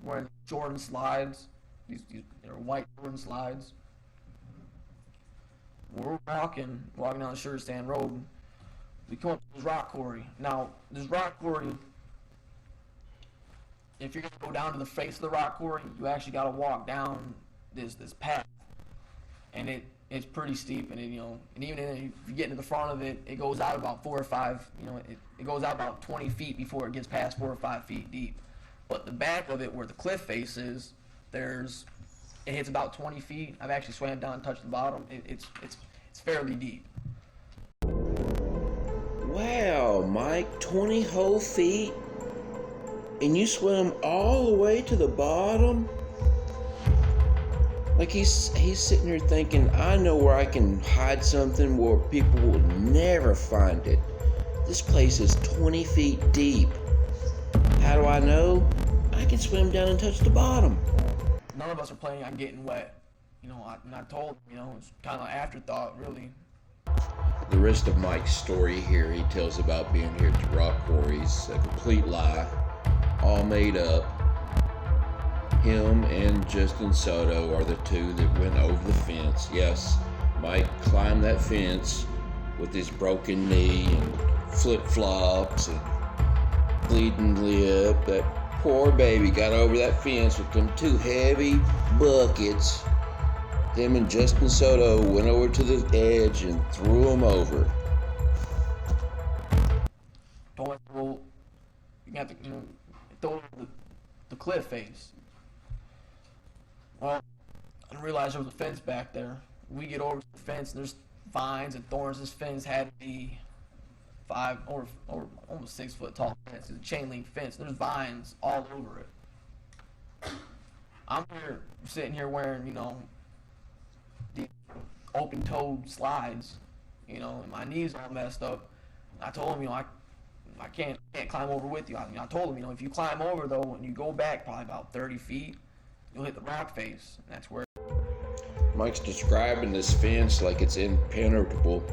wearing Jordan slides, these white Jordan slides. We're walking down the Sugar Stand Road. We come up to this rock quarry. Now, this rock quarry, if you're gonna go down to the face of the rock quarry, you actually gotta walk down this path, and it's pretty steep, and and even if you get into the front of it, it goes out about 4 or 5, it goes out about 20 feet before it gets past 4 or 5 feet deep. But the back of it, where the cliff face is, it hits about 20 feet. I've actually swam down and touched the bottom. It's fairly deep. Wow, Mike, 20 whole feet? And you swim all the way to the bottom? Like he's sitting here thinking, I know where I can hide something where people will never find it. This place is 20 feet deep. How do I know? I can swim down and touch the bottom. None of us are planning on getting wet. I told him, it's kind of an afterthought, really. The rest of Mike's story here, he tells about being here at the rock quarries, a complete lie, all made up. Him and Justin Soto are the two that went over the fence. Yes, Mike climbed that fence with his broken knee and flip-flops and bleeding lip. That poor baby got over that fence with them 2 heavy buckets. Him and Justin Soto went over to the edge and threw him over. Told him, well, you have to, throw the cliff face. Well, I didn't realize there was a fence back there. We get over to the fence, and there's vines and thorns. This fence had to be 5 or almost 6 foot tall fence. It's a chain link fence. There's vines all over it. I'm sitting here wearing, the open-toed slides, and my knees all messed up. I told him, I can't climb over with you. I told him, if you climb over though, when you go back probably about 30 feet, you'll hit the rock face. And that's where. Mike's describing this fence like it's impenetrable.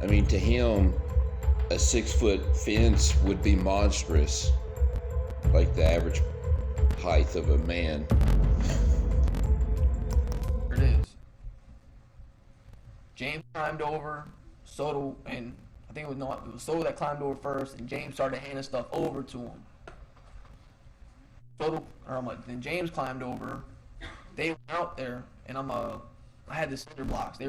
I mean, to him, a 6-foot fence would be monstrous, like the average height of a man. It is. James climbed over, Soto, and I think it was Soto that climbed over first, and James started handing stuff over to him. Then James climbed over. They went out there, and I had the cinder blocks. I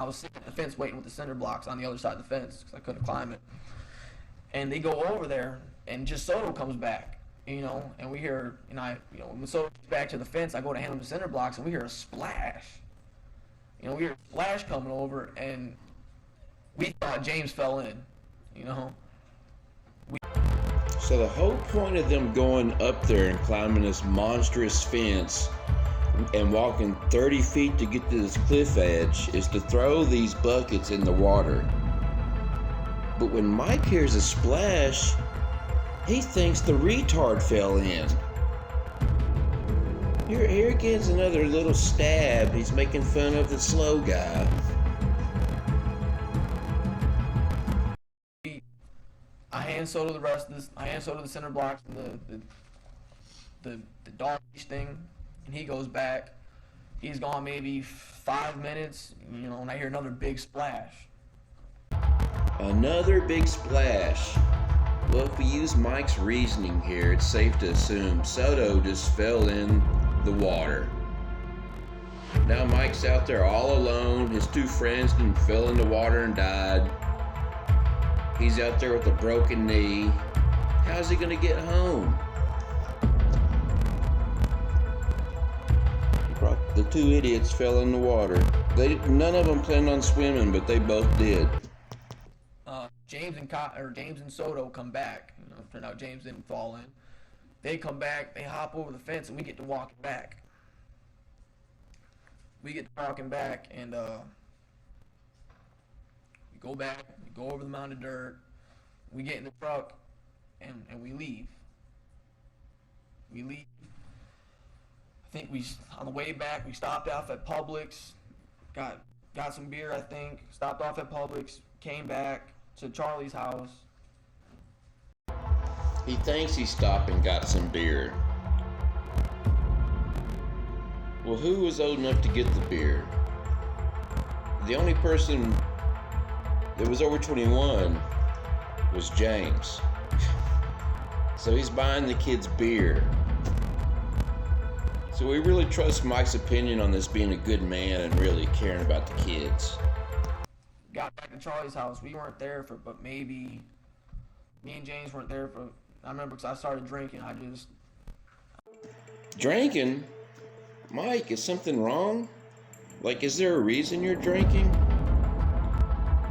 was sitting at the fence waiting with the cinder blocks on the other side of the fence because I couldn't climb it. And they go over there, and just Soto comes back, and we hear, when Soto gets back to the fence, I go to hand him the cinder blocks, and we hear a splash. We hear a splash coming over, and we thought James fell in, So the whole point of them going up there and climbing this monstrous fence and walking 30 feet to get to this cliff edge is to throw these buckets in the water. But when Mike hears a splash, he thinks the retard fell in. Here again's another little stab. He's making fun of the slow guy. I hand Soto the rest of this. I hand Soto the cinder blocks and the dogfish thing, and he goes back. He's gone maybe 5 minutes, and I hear another big splash. Another big splash. Well, if we use Mike's reasoning here, it's safe to assume Soto just fell in the water. Now Mike's out there all alone. His 2 friends fell in the water and died. He's out there with a broken knee. How's he gonna get home? The 2 idiots fell in the water. None of them planned on swimming, but they both did. James and Soto come back. Turned out James didn't fall in. They come back. They hop over the fence, and we get to walking back. We and we go back. We go over the mound of dirt. We get in the truck, and we leave. I think on the way back, we stopped off at Publix, got some beer, I think, stopped off at Publix, came back to Charlie's house. He thinks he stopped and got some beer. Well, who was old enough to get the beer? The only person that was over 21 was James. So he's buying the kids beer. So we really trust Mike's opinion on this being a good man and really caring about the kids. Got back to Charlie's house. We weren't there for, but maybe me and James weren't there for. I remember because I started drinking. Drinking? Mike, is something wrong? Like, is there a reason you're drinking?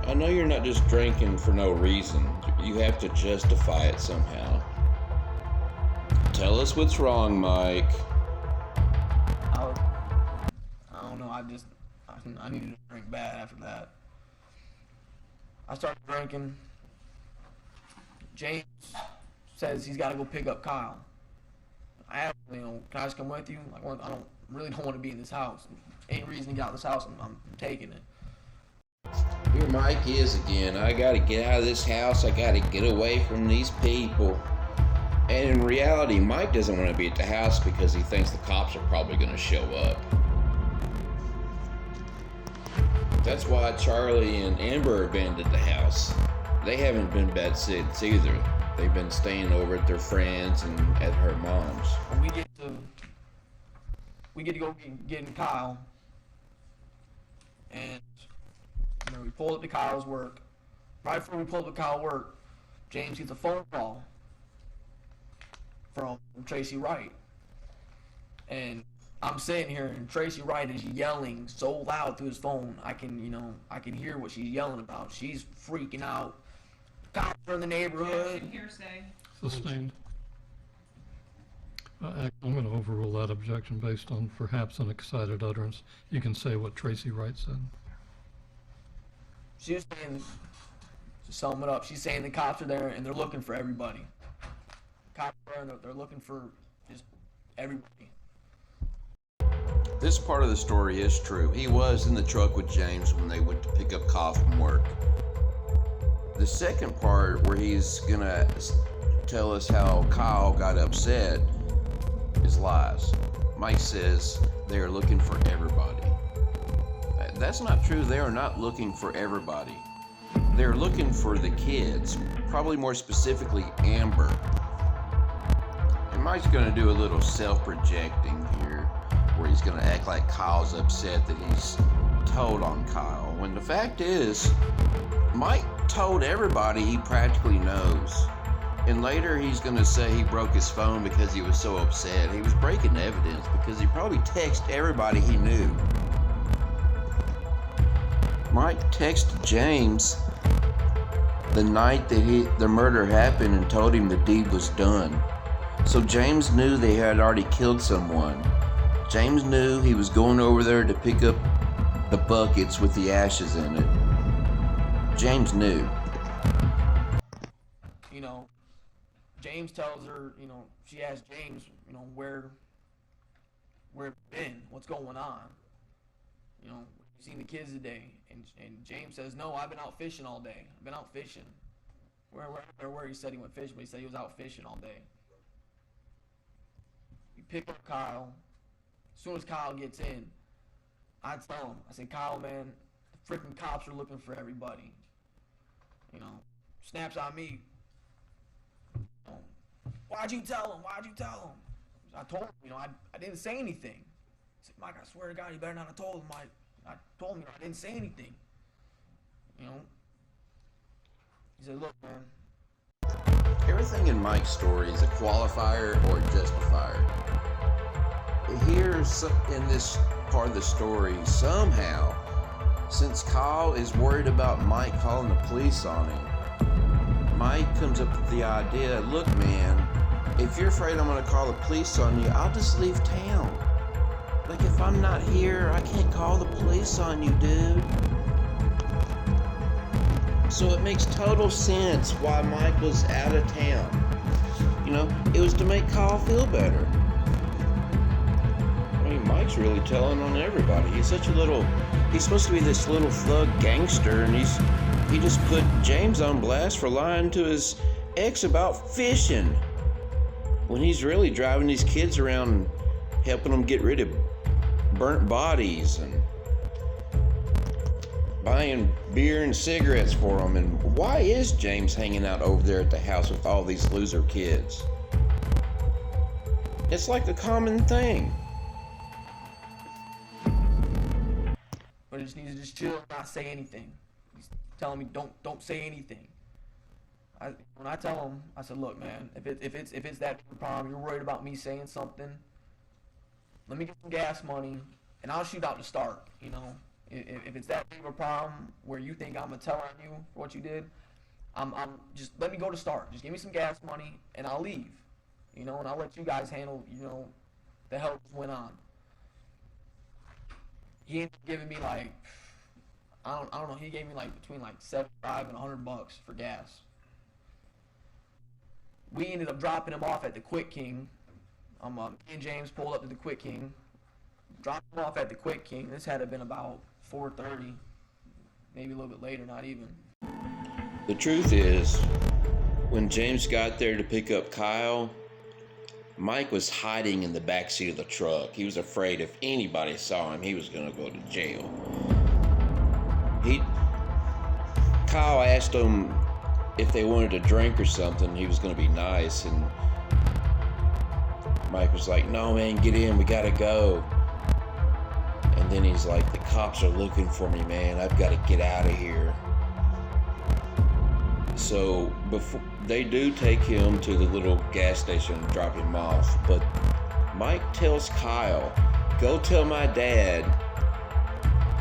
I know you're not just drinking for no reason. You have to justify it somehow. Tell us what's wrong, Mike. I don't know. I needed to drink bad after that. I started drinking. James says he's got to go pick up Kyle. I asked him, can I just come with you? Like, well, I really don't want to be in this house. Any reason to get out of this house, I'm taking it. Here Mike is again. I gotta get out of this house. I gotta get away from these people. And in reality, Mike doesn't want to be at the house because he thinks the cops are probably going to show up. That's why Charlie and Amber abandoned the house. They haven't been bad since either. They've been staying over at their friends and at her mom's. We get to go get Kyle, and we pulled up to Kyle's work. Right before we pulled up to Kyle's work, James gets a phone call from Tracy Wright, and I'm sitting here, and Tracy Wright is yelling so loud through his phone. I can hear what she's yelling about. She's freaking out. Cops are in the neighborhood. Hearsay. Sustained. I'm going to overrule that objection based on perhaps an excited utterance. You can say what Tracy Wright said. She was saying, to sum it up, she's saying the cops are there and they're looking for everybody. Cops are there and they're looking for just everybody. This part of the story is true. He was in the truck with James when they went to pick up Kyle from work. The second part, where he's gonna tell us how Kyle got upset, is lies. Mike says they are looking for everybody. That's not true. They are not looking for everybody. They're looking for the kids, probably more specifically Amber. And Mike's gonna do a little self-projecting here, where he's gonna act like Kyle's upset that he's told on Kyle, when the fact is, Mike told everybody he practically knows. And later he's gonna say he broke his phone because he was so upset. He was breaking evidence because he probably texted everybody he knew. Mike texted James the night that the murder happened and told him the deed was done. So James knew they had already killed someone. James knew he was going over there to pick up the buckets with the ashes in it. James knew. James tells her, she asks James, where it's been, what's going on. You seen the kids today? And James says, no, I've been out fishing all day. I've been out fishing. Where he said he went fishing, but he said he was out fishing all day. We pick up Kyle. As soon as Kyle gets in, I tell him, I say, Kyle, man, the freaking cops are looking for everybody. Snaps on me. Why'd you tell him? I told him, I didn't say anything. I said, Mike, I swear to God, you better not have told him. I told him, I didn't say anything. He said, look, man. Everything in Mike's story is a qualifier or a justifier. Here's in this part of the story, somehow, since Kyle is worried about Mike calling the police on him, Mike comes up with the idea, look, man, if you're afraid I'm going to call the police on you, I'll just leave town. Like, if I'm not here, I can't call the police on you, dude. So it makes total sense why Mike was out of town. It was to make Kyle feel better. I mean, Mike's really telling on everybody. He's supposed to be this little thug gangster, and he just put James on blast for lying to his ex about fishing. when he's really driving these kids around, helping them get rid of burnt bodies and buying beer and cigarettes for them. And why is James hanging out over there at the house with all these loser kids? It's like a common thing. But he just needs to just chill and not say anything. He's telling me don't say anything. When I tell him, I said, look, man, if it's that problem, you're worried about me saying something, let me get some gas money and I'll shoot out the start. You know, if it's that big of a problem where you think I'm gonna tell on you for what you did, I'm just let me go to start. Just give me some gas money and I'll leave. You know, and I'll let you guys handle, you know, the hell went on. He ended up giving me like, I don't know, he gave me like between like $75 and $100 for gas. We ended up dropping him off at the Quick King. Me and James pulled up to the Quick King, dropped him off at the Quick King. This had to have been about 4:30, maybe a little bit later, not even. The truth is, when James got there to pick up Kyle, Mike was hiding in the backseat of the truck. He was afraid if anybody saw him, he was going to go to jail. Kyle asked him if they wanted a drink or something. He was going to be nice, and Mike was like, no, man, get in, we got to go. And then he's like, the cops are looking for me, man. I've got to get out of here. So before they do take him to the little gas station and drop him off, but Mike tells Kyle, go tell my dad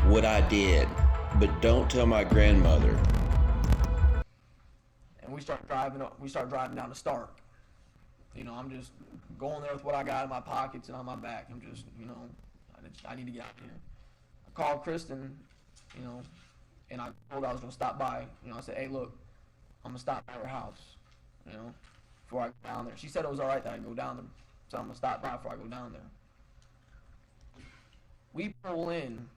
what I did, but don't tell my grandmother. And we start driving down to Stark. You know, I'm just going there with what I got in my pockets and on my back. I'm just, you know, I need to get out of here. I called Kristen, you know, and I told her I was going to stop by. You know, I said, hey, look, I'm going to stop by her house, you know, before I go down there. She said it was all right that I go down there, so I'm going to stop by before I go down there. We pull in,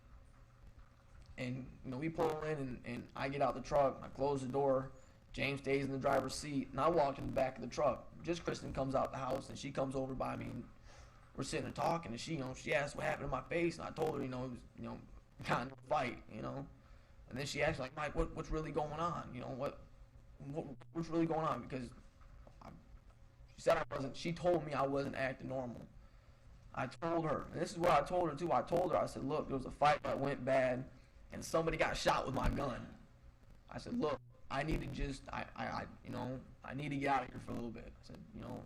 and, you know, and I get out the truck, I close the door, James stays in the driver's seat, and I walk in the back of the truck. Just Kristen comes out the house, and she comes over by me, and we're sitting there talking, and she, you know, she asked what happened to my face, and I told her, you know, it was, you know, kind of a fight, you know. And then she asked, like, Mike, what's really going on? You know, what's really going on? Because she told me I wasn't acting normal. I told her, and this is what I told her too. I told her, I said, look, there was a fight that went bad, and somebody got shot with my gun. I said, look, I need to just, you know, I need to get out of here for a little bit. I said, you know,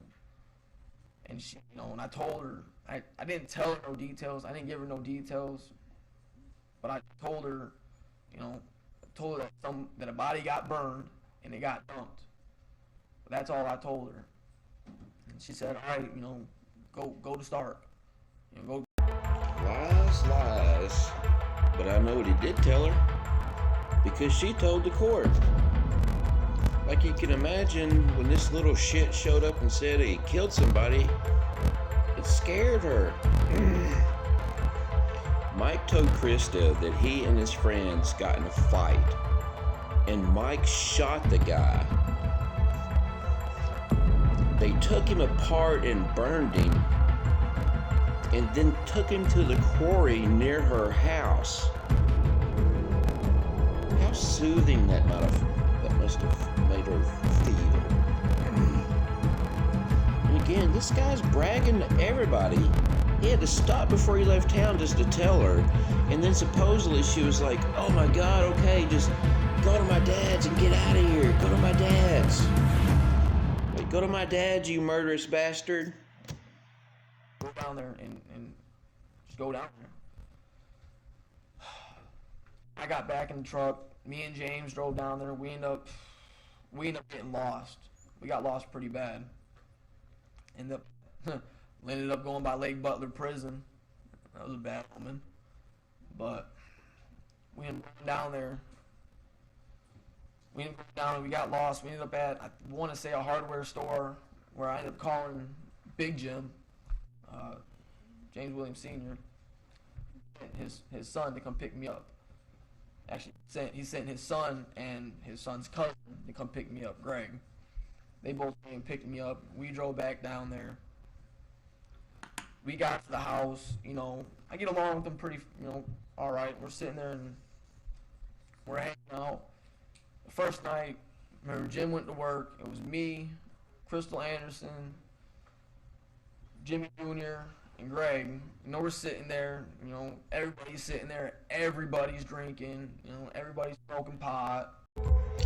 and she, you know, and I told her, I didn't tell her no details. I didn't give her no details, but I told her, you know, that a body got burned and it got dumped. But that's all I told her. And she said, all right, you know, go to Stark. You know, go. Lies. But I know what he did tell her, because she told the court. Like you can imagine, when this little shit showed up and said he killed somebody, it scared her. Mike told Krista that he and his friends got in a fight, and Mike shot the guy. They took him apart and burned him, and then took him to the quarry near her house. How soothing that must have made her feel. And again, this guy's bragging to everybody. He had to stop before he left town just to tell her. And then supposedly she was like, oh my God, okay, just go to my dad's and get out of here. Go to my dad's. Wait, go to my dad's, you murderous bastard. Go down there and just go down there. I got back in the truck. Me and James drove down there. We ended up getting lost. We got lost pretty bad. Ended up going by Lake Butler Prison. That was a bad omen. But we ended up down there. We got lost. We ended up at, I want to say, a hardware store where I ended up calling Big Jim, James Williams Sr., his son to come pick me up. Actually, he sent his son and his son's cousin to come pick me up, Greg. They both came and picked me up. We drove back down there. We got to the house, you know, I get along with them pretty, you know, all right. We're sitting there and we're hanging out. The first night, remember, Jim went to work. It was me, Crystal Anderson, Jimmy Jr., and Greg. You know, we're sitting there, you know, everybody's sitting there, everybody's drinking, you know, everybody's smoking pot.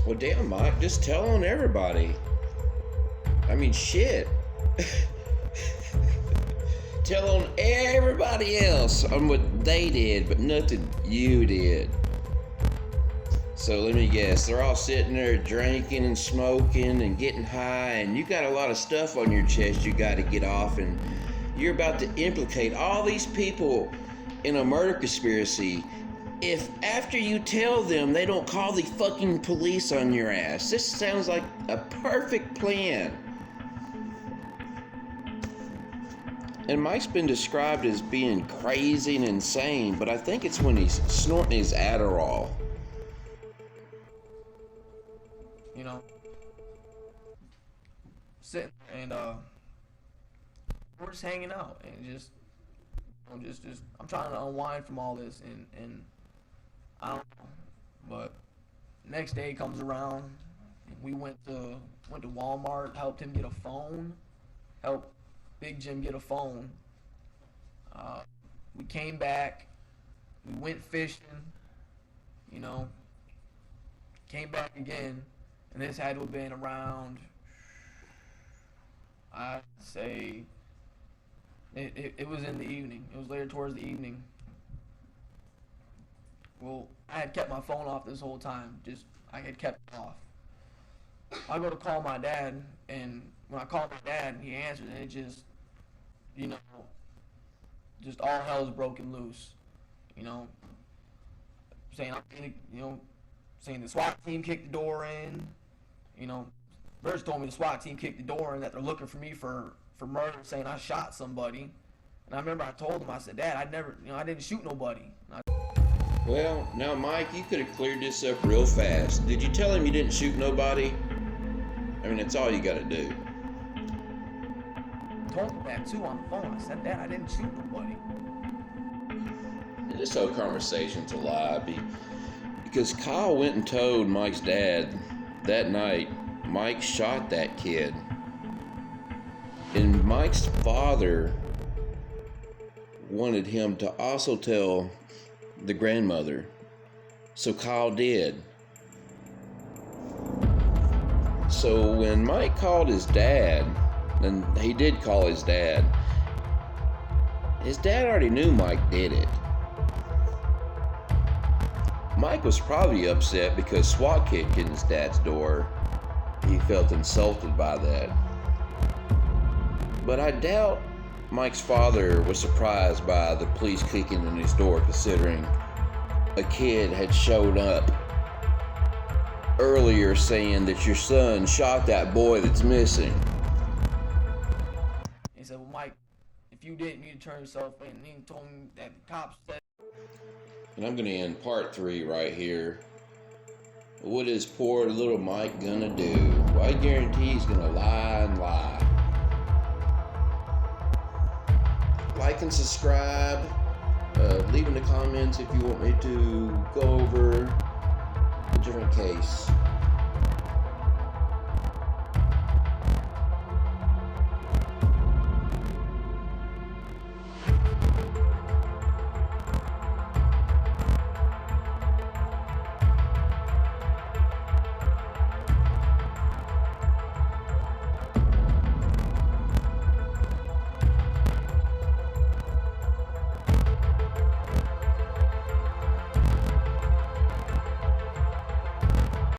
Well, damn, Mike, just tell on everybody. I mean, shit. Tell on everybody else on what they did, but nothing you did. So let me guess, they're all sitting there drinking and smoking and getting high, and you got a lot of stuff on your chest you got to get off, and you're about to implicate all these people in a murder conspiracy. If after you tell them, they don't call the fucking police on your ass. This sounds like a perfect plan. And Mike's been described as being crazy and insane, but I think it's when he's snorting his Adderall. You know, sitting and we're just hanging out and just I'm trying to unwind from all this, and I don't know, but next day comes around and we went to Walmart, helped him get a phone, helped Big Jim get a phone. We came back, we went fishing, you know, came back again, and this had to have been around, I'd say, it was in the evening. It was later towards the evening. Well, I had kept my phone off this whole time. I had kept it off. I go to call my dad, and when I called my dad, he answered, and it just, you know, just all hell's broken loose. You know, saying the SWAT team kicked the door in. You know, Birch told me the SWAT team kicked the door in, that they're looking for me for murder, saying I shot somebody. And I remember I told him, I said, Dad, I didn't shoot nobody. Well, now, Mike, you could have cleared this up real fast. Did you tell him you didn't shoot nobody? I mean, that's all you gotta do. I told him that too on the phone. I said, Dad, I didn't shoot nobody. This whole conversation's a lie, because Kyle went and told Mike's dad that night Mike shot that kid. And Mike's father wanted him to also tell the grandmother. So Kyle did. So when Mike called his dad, and he did call his dad already knew Mike did it. Mike was probably upset because SWAT kicked in his dad's door. He felt insulted by that. But I doubt Mike's father was surprised by the police kicking in his door, considering a kid had showed up earlier saying that your son shot that boy that's missing. He said, well, Mike, if you didn't, you turn yourself in. And he told me that the cops said. And I'm going to end part 3 right here. What is poor little Mike gonna do? Well, I guarantee he's gonna lie and lie. Like and subscribe. Leave in the comments if you want me to go over a different case.